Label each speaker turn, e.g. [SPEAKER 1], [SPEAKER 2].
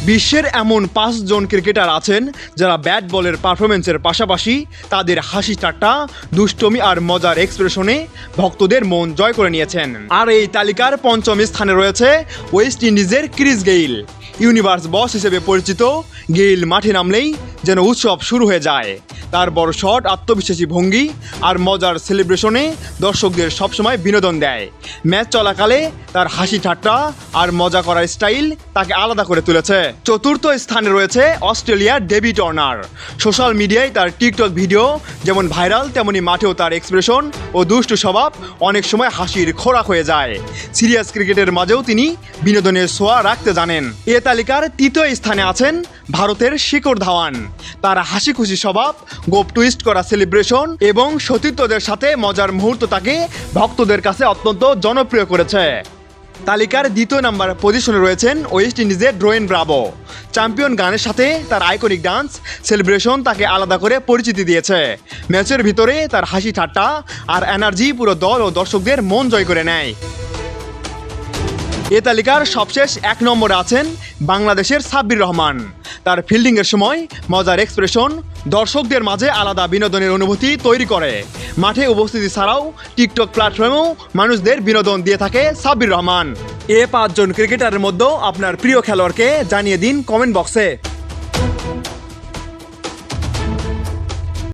[SPEAKER 1] বিশ্বের এমন 5 জন ক্রিকেটার আছেন যারা ব্যাট বলের পারফরমেন্সের পাশাপাশি তাদের হাসি ঠাট্টা, দুষ্টমি আর মজার এক্সপ্রেশনে ভক্তদের মন জয় করে নিয়েছেন। আর এই তালিকার পঞ্চম স্থানে রয়েছে ওয়েস্ট ইন্ডিজের ক্রিস গেইল। ইউনিভার্স বস হিসেবে পরিচিত গেইল মাঠে নামলেই যেন উৎসব শুরু হয়ে যায়। তার বড় শট, আত্মবিশ্বাসী ভঙ্গি আর মজার সেলিব্রেশনে দর্শকদের সবসময় বিনোদন দেয়। ম্যাচ চলাকালে তার হাসি ঠাট্টা আর মজা করার স্টাইল তাকে আলাদা করে তুলেছে। চতুর্থ স্থানে রয়েছে অস্ট্রেলিয়ার ডেভি টার্নার। সোশ্যাল মিডিয়ায় তার টিকটক ভিডিও যেমন ভাইরাল, তেমনি মাঠেও তার এক্সপ্রেশন ও দুষ্টু স্বভাব অনেক সময় হাসির খোরাক হয়ে যায়। সিরিয়াস ক্রিকেটের মাঝেও তিনি বিনোদনের ছোঁয়া রাখতে জানেন। এ তালিকার তৃতীয় স্থানে আছেন ভারতের শিখর ধাওয়ান। তার হাসি খুশি স্বভাব, গোপ টুইস্ট করা সেলিব্রেশন এবং সতীর্থদের সাথে মজার মুহূর্ত তাকে ভক্তদের কাছে অত্যন্ত জনপ্রিয় করেছে। তালিকার দ্বিতীয় নাম্বার পজিশনে রয়েছেন ওয়েস্ট ইন্ডিজের ডোয়েন ব্রাভো। চ্যাম্পিয়ন গানের সাথে তার আইকনিক ডান্স সেলিব্রেশন তাকে আলাদা করে পরিচিতি দিয়েছে। ম্যাচের ভিতরে তার হাসি ঠাট্টা আর এনার্জি পুরো দল ও দর্শকদের মন জয় করে নেয়। এ তালিকার সবশেষ 1 নম্বরে আছেন বাংলাদেশের সাব্বির রহমান। তার ফিল্ডিংয়ের সময় মজার এক্সপ্রেশন দর্শকদের মাঝে আলাদা বিনোদনের অনুভূতি তৈরি করে। মাঠে উপস্থিতি ছাড়াও টিকটক প্ল্যাটফর্মেও মানুষদের বিনোদন দিয়ে থাকে সাব্বির রহমান। এ 5 জন ক্রিকেটারের মধ্যে আপনার প্রিয় খেলোয়াড়কে জানিয়ে দিন কমেন্ট বক্সে।